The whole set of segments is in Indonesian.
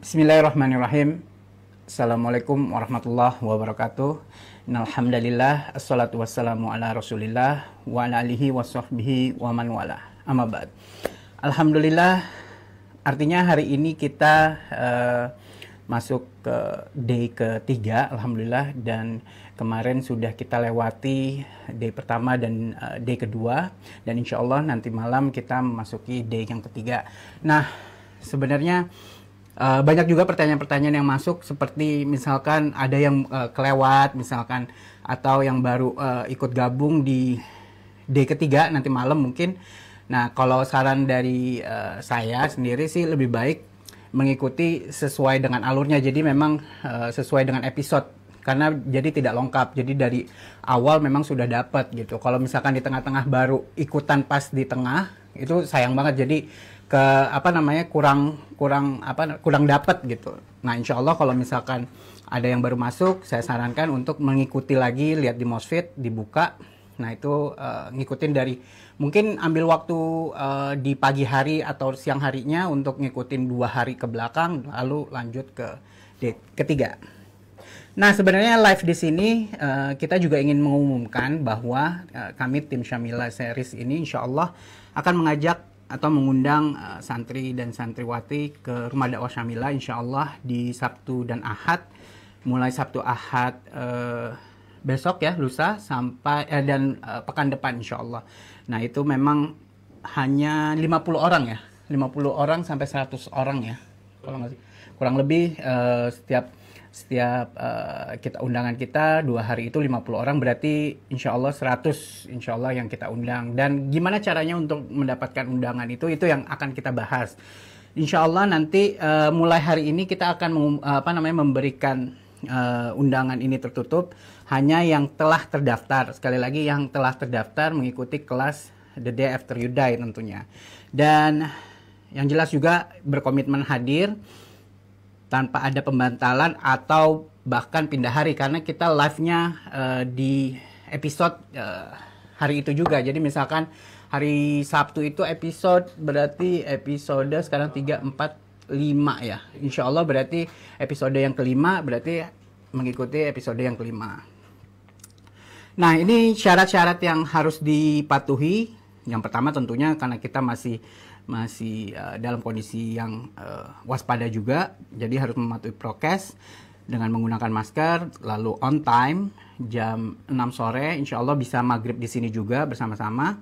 Bismillahirrahmanirrahim. Assalamualaikum warahmatullahi wabarakatuh. Innalhamdalillah, assalatu wassalamu ala rasulillah wa ala alihi wa sahbihi wa man wala. Amma ba'd. Alhamdulillah, artinya hari ini kita masuk ke day ketiga, alhamdulillah, dan kemarin sudah kita lewati day pertama dan day kedua, dan insya Allah nanti malam kita memasuki day yang ketiga. Nah, sebenarnya banyak juga pertanyaan-pertanyaan yang masuk, seperti misalkan ada yang kelewat misalkan, atau yang baru ikut gabung di day ketiga nanti malam mungkin. Nah, kalau saran dari saya sendiri sih lebih baik mengikuti sesuai dengan alurnya, jadi memang sesuai dengan episode, karena jadi tidak lengkap. Jadi dari awal memang sudah dapat gitu. Kalau misalkan di tengah-tengah baru ikutan pas di tengah, itu sayang banget, jadi kurang dapat gitu. Nah, insya Allah kalau misalkan ada yang baru masuk, saya sarankan untuk mengikuti lagi, lihat di Mosfeed dibuka. Nah, itu ngikutin dari, mungkin ambil waktu di pagi hari atau siang harinya untuk ngikutin 2 hari ke belakang, lalu lanjut ke day ketiga. Nah, sebenarnya live di sini kita juga ingin mengumumkan bahwa kami tim Syamila Series ini insya Allah akan mengajak atau mengundang santri dan santriwati ke Rumah Dakwah Syamila insya Allah di Sabtu dan Ahad, mulai Sabtu Ahad besok ya, lusa, sampai dan pekan depan insya Allah. Nah, itu memang hanya 50 orang ya, 50 orang sampai 100 orang ya, kurang lebih setiap kita undangan kita 2 hari itu 50 orang, berarti insya Allah 100 insya Allah yang kita undang. Dan gimana caranya untuk mendapatkan undangan itu yang akan kita bahas. Insya Allah nanti mulai hari ini kita akan memberikan undangan ini tertutup hanya yang telah terdaftar. Sekali lagi, yang telah terdaftar mengikuti kelas The Day After You Die tentunya. Dan yang jelas juga berkomitmen hadir tanpa ada pembantalan atau bahkan pindah hari, karena kita live-nya di episode hari itu juga. Jadi misalkan hari Sabtu itu episode, berarti episode sekarang 3, 4, 5 ya. Insya Allah berarti episode yang kelima, berarti mengikuti episode yang kelima. Nah, ini syarat-syarat yang harus dipatuhi. Yang pertama tentunya karena kita masih dalam kondisi yang waspada juga, jadi harus mematuhi prokes dengan menggunakan masker, lalu on time jam 6 sore, insya Allah bisa maghrib di sini juga bersama-sama.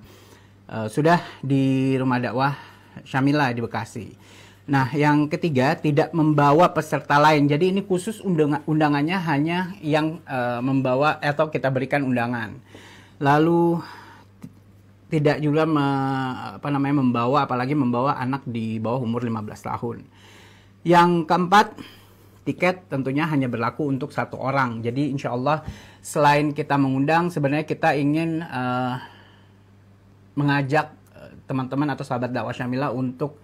Sudah di Rumah Dakwah Syamila di Bekasi. Nah, yang ketiga, tidak membawa peserta lain. Jadi ini khusus undangannya hanya yang membawa atau kita berikan undangan. Lalu tidak juga membawa, apalagi membawa anak di bawah umur 15 tahun. Yang keempat, tiket tentunya hanya berlaku untuk 1 orang. Jadi insya Allah selain kita mengundang, sebenarnya kita ingin mengajak teman-teman atau sahabat dakwah Syamila untuk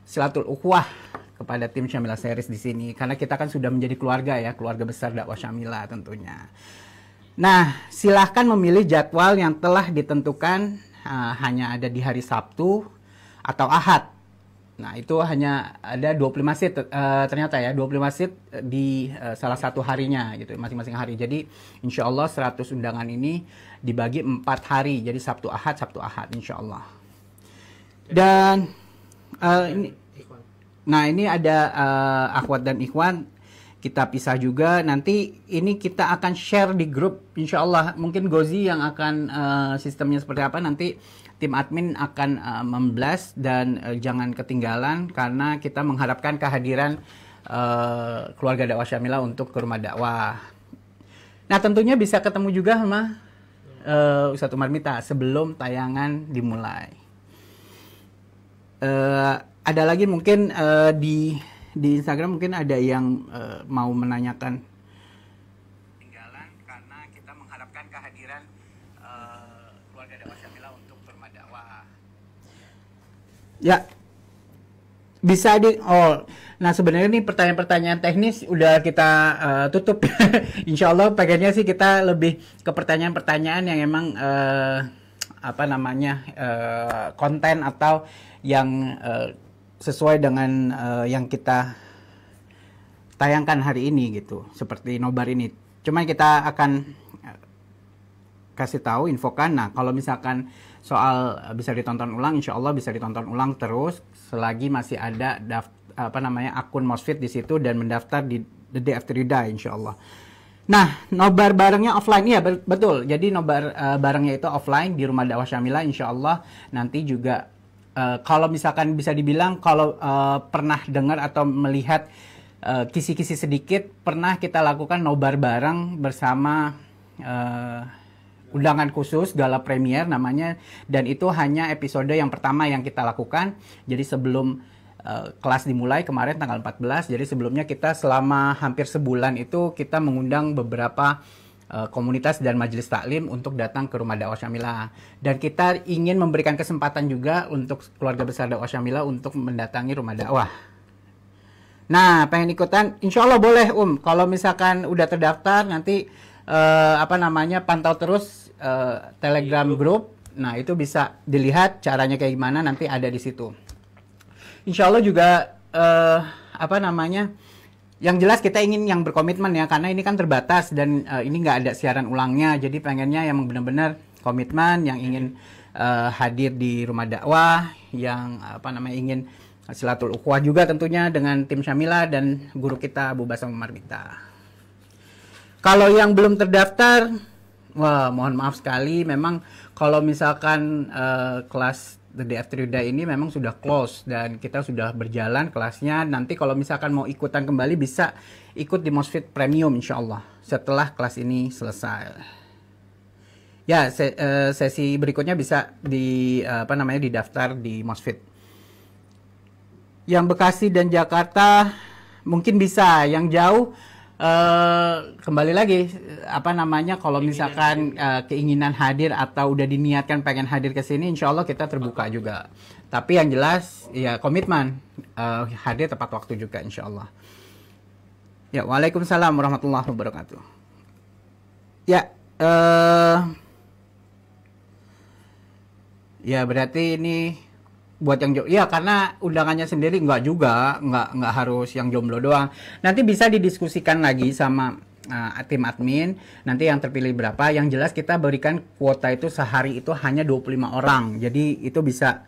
silatul ukhuwah kepada tim Syamila Series di sini, karena kita kan sudah menjadi keluarga ya, keluarga besar dakwah Syamila tentunya. Nah, silahkan memilih jadwal yang telah ditentukan, hanya ada di hari Sabtu atau Ahad. Nah, itu hanya ada 25 seat ternyata ya, 25 seat di salah satu harinya gitu, masing-masing hari. Jadi insya Allah 100 undangan ini dibagi 4 hari, jadi Sabtu Ahad insya Allah. Dan ini ada akhwat dan ikhwan, kita pisah juga. Nanti ini kita akan share di grup insya Allah. Mungkin Gozi yang akan sistemnya seperti apa, nanti tim admin akan memblast, dan jangan ketinggalan karena kita mengharapkan kehadiran keluarga dakwah Syamila untuk ke Rumah Dakwah. Nah, tentunya bisa ketemu juga sama Ustadz Umar Mita sebelum tayangan dimulai. Ada lagi mungkin di Instagram mungkin ada yang mau menanyakan. Tinggalan karena kita mengharapkan kehadiran keluarga dakwah Syamila untuk Rumah Dakwah. Ya, bisa nah sebenarnya ini pertanyaan-pertanyaan teknis udah kita tutup. Insya Allah pengennya sih kita lebih ke pertanyaan-pertanyaan yang emang konten atau yang sesuai dengan yang kita tayangkan hari ini gitu, seperti nobar ini. Cuman kita akan kasih tahu, infokan. Nah, kalau misalkan soal bisa ditonton ulang, insya Allah bisa ditonton ulang terus selagi masih ada akun Mosfit di situ dan mendaftar di The Day After You Die, insya Allah. Nah, nobar barengnya offline, iya betul. Jadi nobar barengnya itu offline di Rumah Dakwah Syamilah, insya Allah. Nanti juga kalau misalkan bisa dibilang, kalau pernah dengar atau melihat kisi-kisi sedikit, pernah kita lakukan nobar bareng bersama undangan khusus, gala premier namanya, dan itu hanya episode yang pertama yang kita lakukan. Jadi sebelum kelas dimulai kemarin tanggal 14, jadi sebelumnya kita selama hampir sebulan itu kita mengundang beberapa komunitas dan majelis taklim untuk datang ke Rumah Dakwah Syamilah. Dan kita ingin memberikan kesempatan juga untuk keluarga besar Dakwah Syamilah untuk mendatangi Rumah Dakwah. Nah, pengen ikutan? Insya Allah boleh, Kalau misalkan udah terdaftar, nanti pantau terus Telegram Group. Nah, itu bisa dilihat caranya kayak gimana, nanti ada di situ. Insya Allah juga yang jelas kita ingin yang berkomitmen ya, karena ini kan terbatas dan ini nggak ada siaran ulangnya. Jadi pengennya yang benar-benar komitmen, yang ingin hadir di Rumah Dakwah, yang ingin silatul ukhuwah juga tentunya dengan tim Syamilah dan guru kita Abu Basam Marbita. Kalau yang belum terdaftar, wah mohon maaf sekali, memang kalau misalkan kelas The Day After You Die ini memang sudah close dan kita sudah berjalan kelasnya. Nanti kalau misalkan mau ikutan kembali bisa ikut di Mosfit Premium insya Allah setelah kelas ini selesai. Ya, sesi berikutnya bisa didaftar di Mosfit. Yang Bekasi dan Jakarta mungkin bisa, yang jauh kembali lagi kalau misalkan keinginan hadir atau udah diniatkan pengen hadir ke sini, insya Allah kita terbuka juga. Tapi yang jelas ya komitmen hadir tepat waktu juga insya Allah. Ya, waalaikumsalam warahmatullahi wabarakatuh. Ya, ya berarti ini buat yang ya, karena undangannya sendiri nggak harus yang jomblo doang. Nanti bisa didiskusikan lagi sama tim admin, nanti yang terpilih berapa. Yang jelas kita berikan kuota itu sehari itu hanya 25 orang. Jadi itu bisa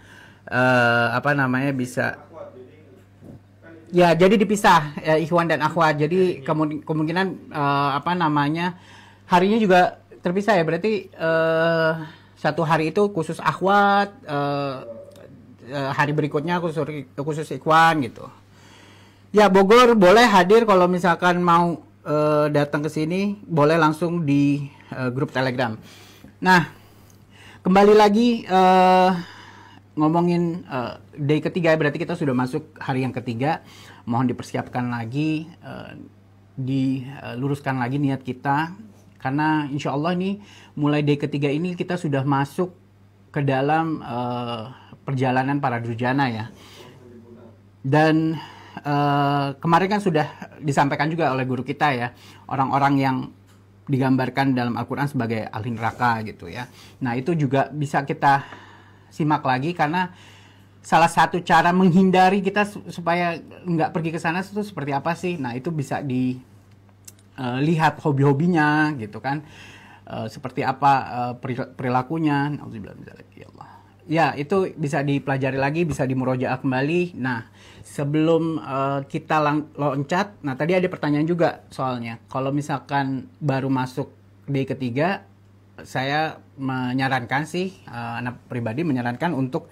bisa ya, jadi dipisah ikhwan dan akhwat. Jadi kemungkinan harinya juga terpisah ya. Berarti satu hari itu khusus akhwat, hari berikutnya khusus ikhwan gitu. Ya, Bogor boleh hadir kalau misalkan mau datang ke sini, boleh langsung di grup Telegram. Nah, kembali lagi ngomongin day ketiga, berarti kita sudah masuk hari yang ketiga. Mohon dipersiapkan lagi, diluruskan lagi niat kita, karena insya Allah ini mulai day ketiga ini kita sudah masuk ke dalam perjalanan para durjana ya. Dan kemarin kan sudah disampaikan juga oleh guru kita ya, orang-orang yang digambarkan dalam Al-Quran sebagai ahli neraka gitu ya. Nah, itu juga bisa kita simak lagi, karena salah satu cara menghindari kita supaya nggak pergi ke sana itu seperti apa sih. Nah, itu bisa dilihat hobi-hobinya gitu kan, seperti apa perilakunya. Ya, itu bisa dipelajari lagi, bisa dimurojaah kembali. Nah, sebelum kita loncat, nah tadi ada pertanyaan juga soalnya. Kalau misalkan baru masuk day ketiga, saya menyarankan sih, anak pribadi menyarankan untuk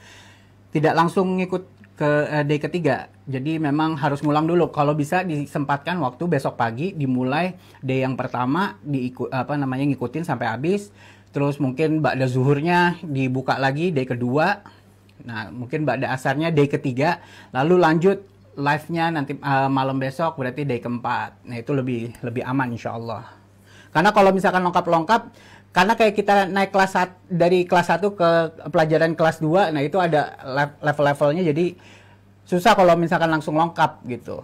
tidak langsung ngikut ke day ketiga. Jadi memang harus ngulang dulu. Kalau bisa disempatkan waktu besok pagi, dimulai day yang pertama, ngikutin sampai habis. Terus mungkin ba'da zuhurnya dibuka lagi day kedua. Nah, mungkin ba'da asarnya day ketiga. Lalu lanjut live-nya nanti malam besok, berarti day keempat. Nah, itu lebih aman insya Allah. Karena kalau misalkan lengkap-lengkap, karena kayak kita naik dari kelas 1 ke pelajaran kelas 2, nah itu ada level-levelnya, jadi susah kalau misalkan langsung lengkap gitu.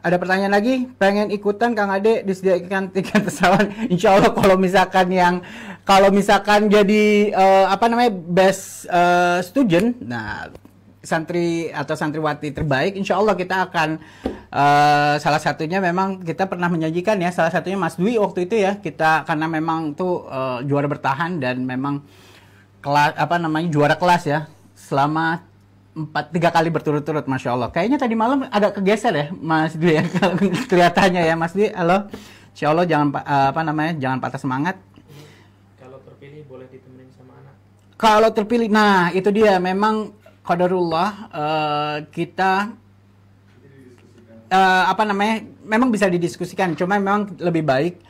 Ada pertanyaan lagi? Pengen ikutan Kang Ade, disediakan tiket pesawat. Insya Allah kalau misalkan jadi best student, nah santri atau santriwati terbaik, insya Allah kita akan salah satunya memang kita pernah menjanjikan ya, salah satunya Mas Dwi waktu itu ya, kita karena memang tuh juara bertahan dan memang kelas apa namanya juara kelas ya selama 3 kali berturut-turut, Masya Allah. Kayaknya tadi malam agak kegeser ya Mas Dwi ya, kalau kelihatannya ya Mas Dwi. Halo, insya Allah jangan apa namanya jangan patah semangat. Kalau terpilih boleh ditemenin sama anak. Kalau terpilih, nah itu dia memang qadarullah, kita apa namanya memang bisa didiskusikan, cuma memang lebih baik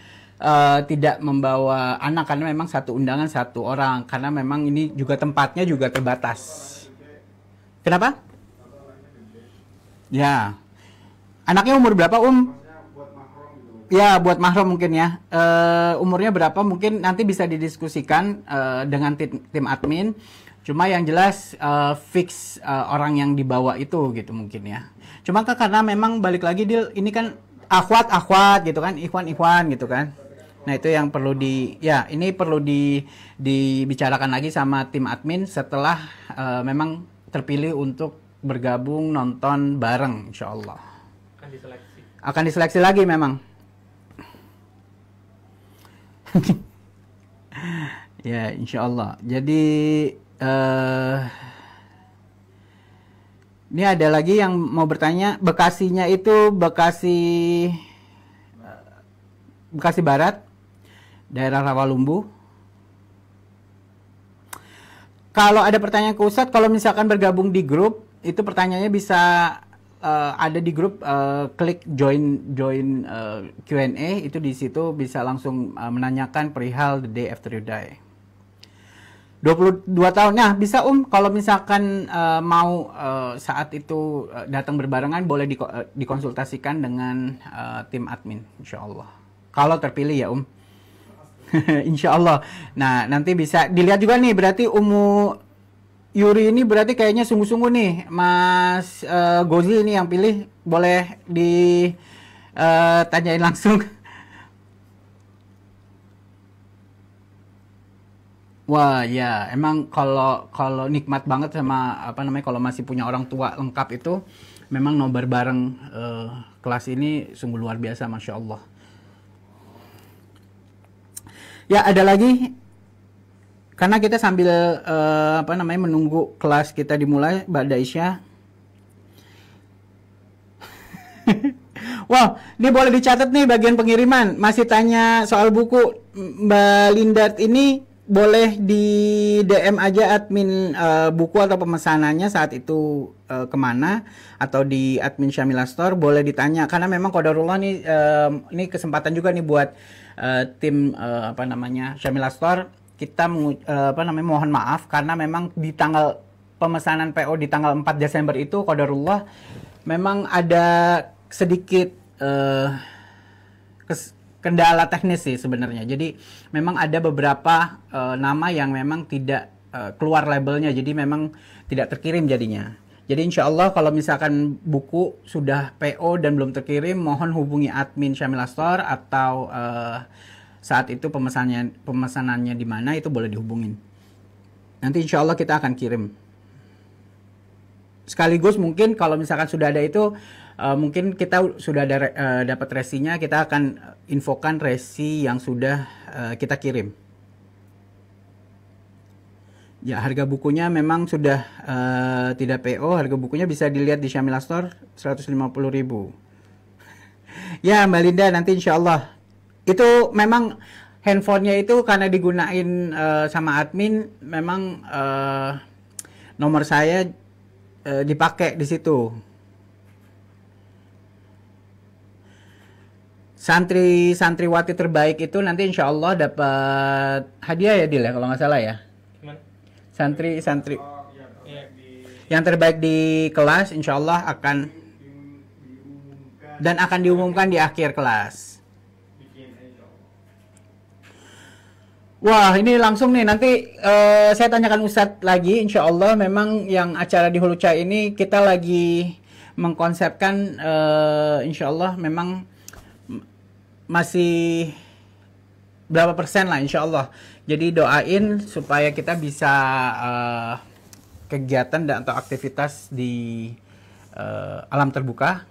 tidak membawa anak karena memang satu undangan satu orang, karena memang ini juga tempatnya juga terbatas. Kenapa? Ya, anaknya umur berapa Ya, buat mahram mungkin ya. Umurnya berapa mungkin nanti bisa didiskusikan dengan tim admin. Cuma yang jelas fix orang yang dibawa itu gitu mungkin ya. Cuma karena memang balik lagi ini kan akhwat gitu kan, ikhwan gitu kan. Nah, itu yang perlu ini perlu dibicarakan lagi sama tim admin setelah memang terpilih untuk bergabung nonton bareng, insya Allah. Akan diseleksi lagi memang. Ya, insya Allah. Jadi ini ada lagi yang mau bertanya, Bekasinya itu Bekasi Barat, daerah Rawalumbu. Kalau ada pertanyaan ke Ustadz, kalau misalkan bergabung di grup, itu pertanyaannya bisa ada di grup, klik join Q&A, itu di situ bisa langsung menanyakan perihal the day after you die. 22 tahun, nah bisa kalau misalkan mau saat itu datang berbarengan, boleh dikonsultasikan dengan tim admin, insya Allah. Kalau terpilih ya insya Allah. Nah, nanti bisa dilihat juga nih, berarti Yuri ini berarti kayaknya sungguh-sungguh nih, Mas Gozi ini yang pilih, boleh ditanyain langsung. Wah ya, emang kalau nikmat banget sama apa namanya kalau masih punya orang tua lengkap itu, memang nobar bareng kelas ini sungguh luar biasa, Masya Allah. Ya, ada lagi, karena kita sambil apa namanya menunggu kelas kita dimulai ba'da Isya. Wow, ini boleh dicatat nih bagian pengiriman. Masih tanya soal buku, Mbak Lindart ini boleh di DM aja admin buku atau pemesanannya saat itu kemana, atau di admin Syamila Store boleh ditanya, karena memang qadarullah nih ini kesempatan juga nih buat tim apa namanya Syamila Store, kita mohon maaf karena memang di tanggal pemesanan PO di tanggal 4 Desember itu qadarullah memang ada sedikit kendala teknis sih sebenarnya. Jadi memang ada beberapa nama yang memang tidak keluar labelnya, jadi memang tidak terkirim jadinya. Jadi insya Allah kalau misalkan buku sudah PO dan belum terkirim, mohon hubungi admin Syamila Store, atau saat itu pemesanannya di mana itu boleh dihubungin. Nanti insya Allah kita akan kirim. Sekaligus mungkin kalau misalkan sudah ada itu, mungkin kita sudah ada dapat resinya, kita akan infokan resi yang sudah kita kirim. Ya, harga bukunya memang sudah tidak PO, harga bukunya bisa dilihat di Syamila Store 150.000. Ya, Mbak Linda, nanti insya Allah. Itu memang handphonenya itu karena digunain sama admin, memang nomor saya dipakai di situ. Santriwati terbaik itu nanti insya Allah dapat hadiah ya, Dil ya, kalau nggak salah ya. Santri yang terbaik di kelas insya Allah akan diumumkan di akhir kelas. Wah, ini langsung nih nanti saya tanyakan Ustadz lagi, insya Allah. Memang yang acara di Hulu Cai ini kita lagi mengkonsepkan, insya Allah memang masih berapa persen lah insya Allah. Jadi doain supaya kita bisa kegiatan dan atau aktivitas di alam terbuka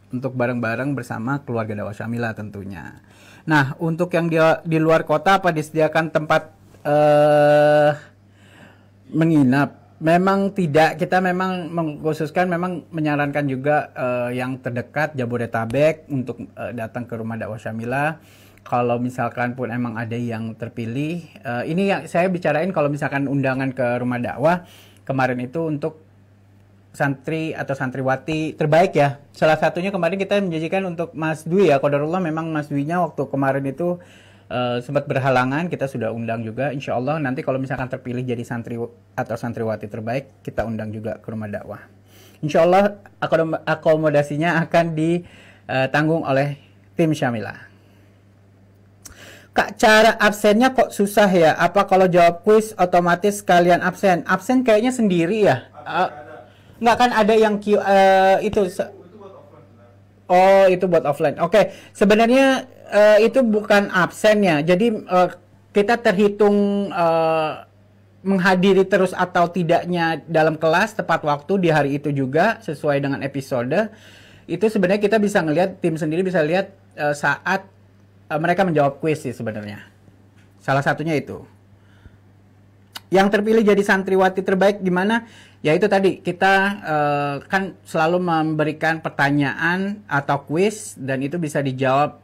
untuk bareng-bareng bersama keluarga dakwah Syamilah tentunya. Nah, untuk yang di luar kota apa disediakan tempat menginap? Memang tidak, kita memang mengkhususkan, memang menyarankan juga yang terdekat Jabodetabek untuk datang ke rumah dakwah Syamilah. Kalau misalkan pun emang ada yang terpilih, ini yang saya bicarain kalau misalkan undangan ke rumah dakwah kemarin itu untuk santri atau santriwati terbaik ya. Salah satunya kemarin kita menjanjikan untuk Mas Dwi ya. Qadarullah memang Mas Dwi-nya waktu kemarin itu sempat berhalangan, kita sudah undang juga. Insya Allah nanti kalau misalkan terpilih jadi santri atau santriwati terbaik, kita undang juga ke rumah dakwah. Insya Allah akomodasinya akan ditanggung oleh tim Syamilah. Kak, cara absennya kok susah ya? Apa kalau jawab kuis otomatis kalian absen? Absen kayaknya sendiri ya? Nggak kan ada yang itu. Oh, itu buat offline. Oke, sebenarnya itu bukan absen ya. Jadi kita terhitung menghadiri terus atau tidaknya dalam kelas tepat waktu di hari itu juga sesuai dengan episode. Itu sebenarnya kita bisa ngelihat, tim sendiri bisa lihat saat mereka menjawab kuis sih sebenarnya. Salah satunya itu. Yang terpilih jadi santriwati terbaik gimana? Ya itu tadi, kita kan selalu memberikan pertanyaan atau kuis dan itu bisa dijawab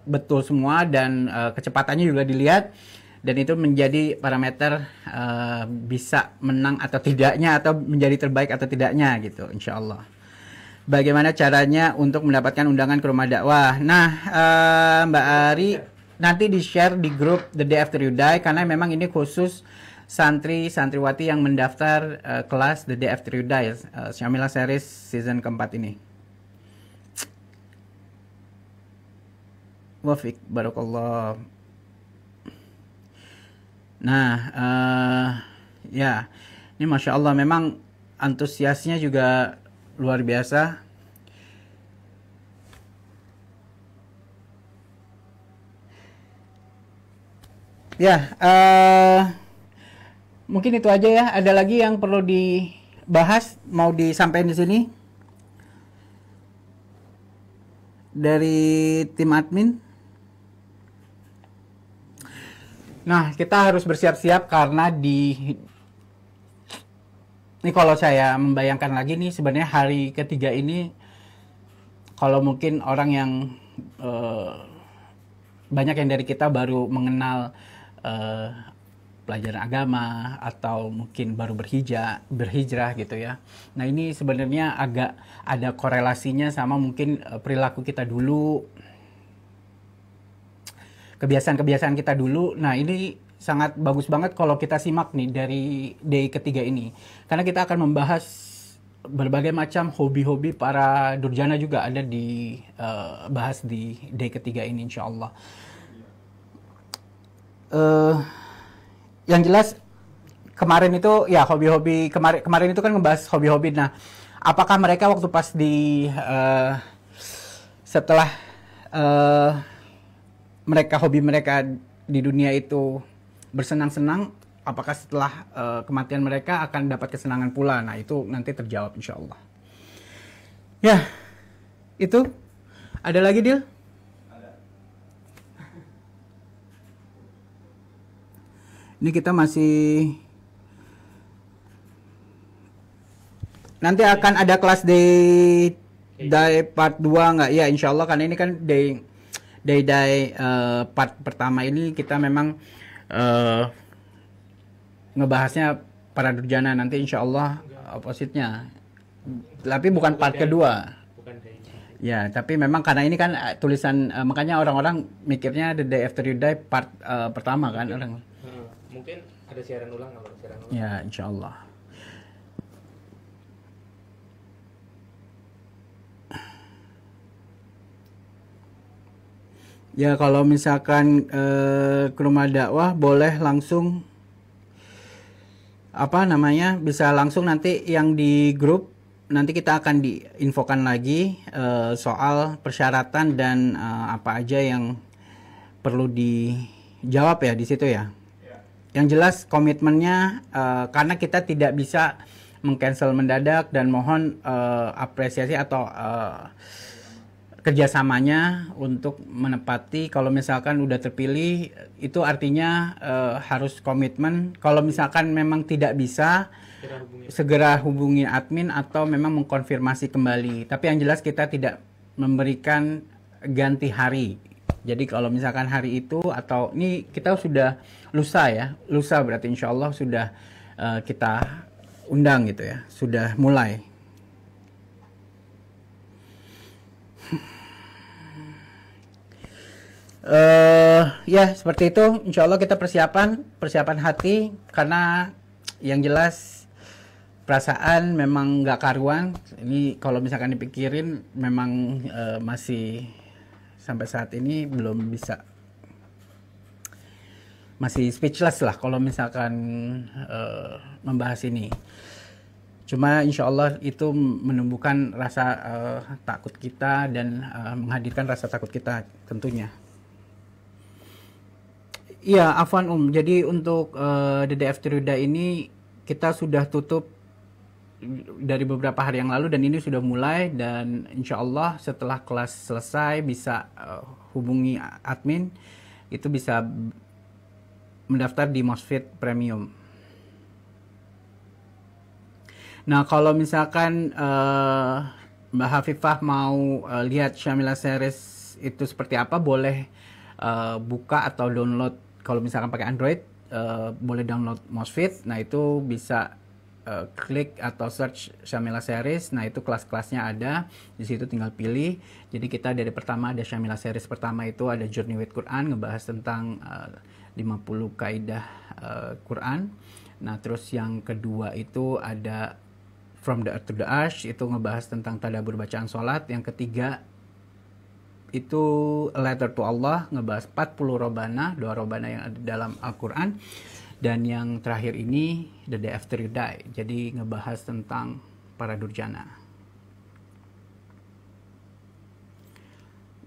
betul semua dan kecepatannya juga dilihat dan itu menjadi parameter bisa menang atau tidaknya atau menjadi terbaik atau tidaknya gitu, insya Allah. Bagaimana caranya untuk mendapatkan undangan ke rumah dakwah? Nah, Mbak Ari nanti di-share di grup The Day After You Die karena memang ini khusus santriwati yang mendaftar kelas The Day After You Die Syamilah Series season keempat ini. Wafik barakallah. Nah, ya ini masya Allah memang antusiasnya juga luar biasa. Ya, mungkin itu aja ya. Ada lagi yang perlu dibahas, mau disampaikan di sini dari tim admin? Nah, kita harus bersiap-siap karena ini kalau saya membayangkan lagi nih sebenarnya hari ketiga ini kalau mungkin orang yang banyak yang dari kita baru mengenal pelajaran agama atau mungkin baru berhijrah gitu ya. Nah ini sebenarnya agak ada korelasinya sama mungkin perilaku kita dulu, kebiasaan-kebiasaan kita dulu. Nah ini sangat bagus banget kalau kita simak nih dari day ketiga ini. Karena kita akan membahas berbagai macam hobi-hobi para durjana juga ada bahas di day ketiga ini insya Allah. Yang jelas kemarin itu ya hobi-hobi kemarin itu kan ngebahas hobi-hobi. Nah, apakah mereka waktu pas setelah hobi mereka di dunia itu bersenang-senang, apakah setelah kematian mereka akan dapat kesenangan pula? Nah, itu nanti terjawab insya Allah. Ya, itu. Ada lagi, Dil? Ini kita masih nanti akan ada kelas day part 2 nggak? Ya insya Allah karena ini kan day part pertama ini kita memang ngebahasnya para durjana, nanti insya Allah opposite-nya. Tapi bukan part kedua. Ya, tapi memang karena ini kan tulisan makanya orang-orang mikirnya The Day After You Die part pertama kan orang. Mungkin ada siaran ulang kalau siaran ulang. Ya, insya Allah. Ya, kalau misalkan ke rumah dakwah boleh langsung bisa langsung nanti yang di grup nanti kita akan diinfokan lagi soal persyaratan dan apa aja yang perlu dijawab ya di situ ya. Yang jelas komitmennya karena kita tidak bisa mengcancel mendadak dan mohon apresiasi atau kerjasamanya untuk menepati. Kalau misalkan udah terpilih itu artinya harus komitmen. Kalau misalkan memang tidak bisa segera hubungi admin atau memang mengkonfirmasi kembali. Tapi yang jelas kita tidak memberikan ganti hari. Jadi kalau misalkan hari itu atau ini kita sudah lusa ya, lusa berarti insya Allah sudah kita undang gitu ya, sudah mulai. Ya seperti itu, insya Allah kita persiapan hati karena yang jelas perasaan memang nggak karuan. Ini kalau misalkan dipikirin memang masih sampai saat ini belum bisa, masih speechless lah kalau misalkan membahas ini. Cuma insya Allah itu menumbuhkan rasa takut kita dan menghadirkan rasa takut kita tentunya. Iya, afwan Jadi untuk DDF Tiruda ini kita sudah tutup dari beberapa hari yang lalu dan ini sudah mulai, dan insya Allah setelah kelas selesai bisa hubungi admin, itu bisa mendaftar di Mosfit Premium. Nah kalau misalkan Mbak Hafifah mau lihat Syamila Series itu seperti apa, boleh buka atau download. Kalau misalkan pakai Android boleh download Mosfit. Nah itu bisa klik atau search Syamila Series. Nah itu kelas-kelasnya ada di situ, tinggal pilih. Jadi kita dari pertama ada Syamila Series pertama itu ada Journey with Quran, ngebahas tentang 50 kaidah Quran. Nah terus yang kedua itu ada From the Earth to the Arsh, itu ngebahas tentang tadabbur bacaan sholat. Yang ketiga itu A Letter to Allah, ngebahas 40 robana, doa robana yang ada dalam Al-Quran. Dan yang terakhir ini The Day After You Die, jadi ngebahas tentang para durjana.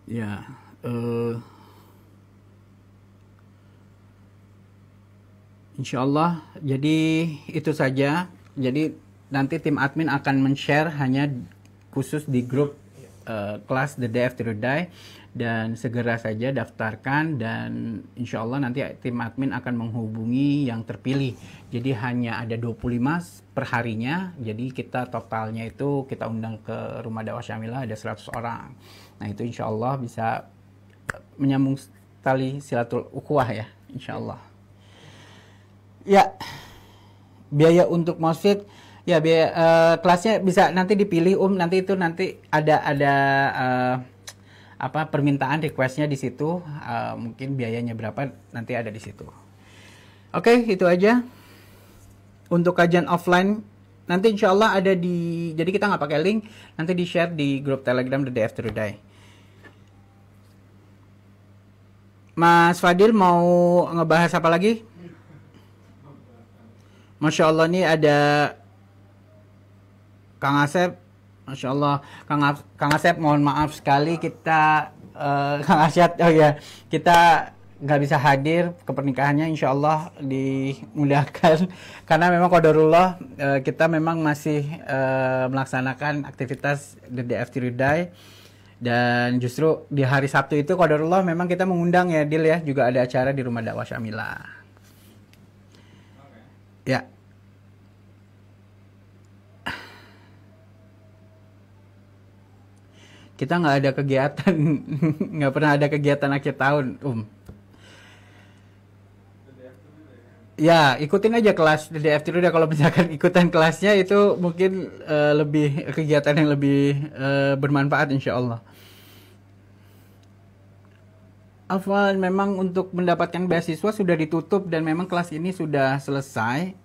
Ya, insya Allah. Jadi itu saja. Jadi nanti tim admin akan men-share hanya khusus di grup kelas The Day After You Die, dan segera saja daftarkan, dan insya Allah nanti tim admin akan menghubungi yang terpilih. Jadi hanya ada 25 per harinya, jadi kita totalnya itu kita undang ke Rumah Dakwah Syamila ada 100 orang. Nah itu insya Allah bisa menyambung tali silatul ukhuwah ya, insya Allah. Ya, biaya untuk Mosfit ya, biaya kelasnya bisa nanti dipilih nanti itu nanti ada apa permintaan requestnya di situ, mungkin biayanya berapa nanti ada di situ. Oke, itu aja untuk kajian offline. Nanti insya Allah ada di, jadi kita nggak pakai link, nanti di share di grup Telegram The Day After You Die. Mas Fadil mau ngebahas apa lagi? Masya Allah, nih ada Kang Asep. Masya Allah, Kang Asep, mohon maaf sekali kita Kang Asyad, oh ya, kita nggak bisa hadir ke pernikahannya. Insya Allah dimudahkan karena memang qadarullah kita memang masih melaksanakan aktivitas The Day After You Die, dan justru di hari Sabtu itu qadarullah memang kita mengundang ya Dil ya, juga ada acara di Rumah Dakwah Syamila. Ya. Kita nggak ada kegiatan, nggak pernah ada kegiatan akhir tahun, Ya, ikutin aja kelas di DFT udah. Kalau misalkan ikutan kelasnya itu mungkin lebih kegiatan yang lebih bermanfaat insya Allah. Afwan, memang untuk mendapatkan beasiswa sudah ditutup dan memang kelas ini sudah selesai.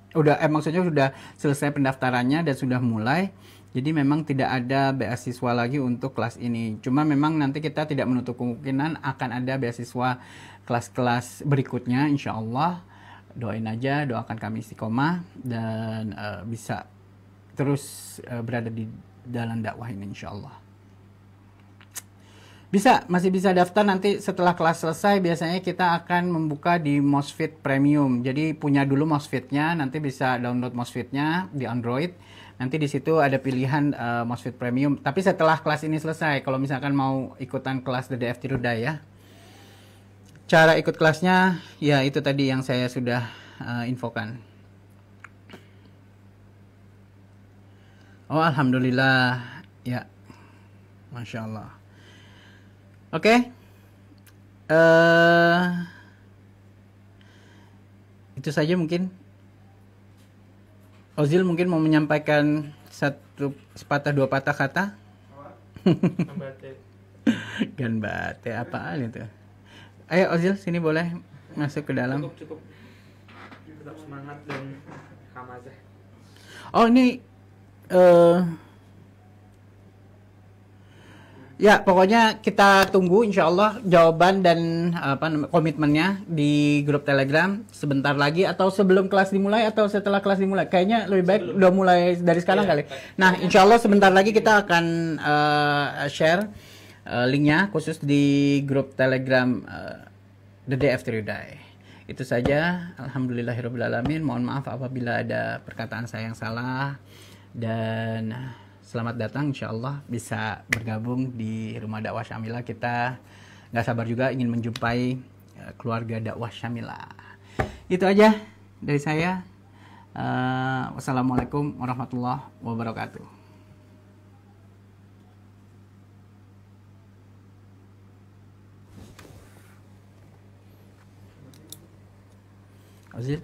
Maksudnya sudah selesai pendaftarannya dan sudah mulai. Jadi memang tidak ada beasiswa lagi untuk kelas ini. Cuma memang nanti kita tidak menutup kemungkinan akan ada beasiswa kelas-kelas berikutnya insya Allah. Doain aja, doakan kami istiqomah dan bisa terus berada di dalam dakwah ini insya Allah. Bisa, masih bisa daftar nanti setelah kelas selesai. Biasanya kita akan membuka di MOSFET Premium. Jadi punya dulu MOSFET-nya, nanti bisa download MOSFET-nya di Android. Nanti di situ ada pilihan MOSFET Premium. Tapi setelah kelas ini selesai, kalau misalkan mau ikutan kelas DDF Tiruda ya. Cara ikut kelasnya, ya itu tadi yang saya sudah infokan. Oh, alhamdulillah, ya, masya Allah. Oke. Itu saja mungkin. Ozil mungkin mau menyampaikan satu sepatah dua patah kata. Ambate. Ganbate apaan itu? Ayo Ozil, sini boleh masuk ke dalam. Cukup. Tetap semangat dan hamazah. Oh ini ya, pokoknya kita tunggu insya Allah jawaban dan komitmennya di grup Telegram sebentar lagi, atau sebelum kelas dimulai atau setelah kelas dimulai. Kayaknya lebih baik udah mulai dari sekarang kali. Nah, insya Allah sebentar lagi kita akan share linknya khusus di grup Telegram DDF Tiridai. Itu saja. Alhamdulillahirobbilalamin. Mohon maaf apabila ada perkataan saya yang salah, dan selamat datang, insya Allah bisa bergabung di Rumah Dakwah Syamila. Kita nggak sabar juga ingin menjumpai keluarga dakwah Syamila. Itu aja dari saya. Wassalamualaikum warahmatullahi wabarakatuh. Azil?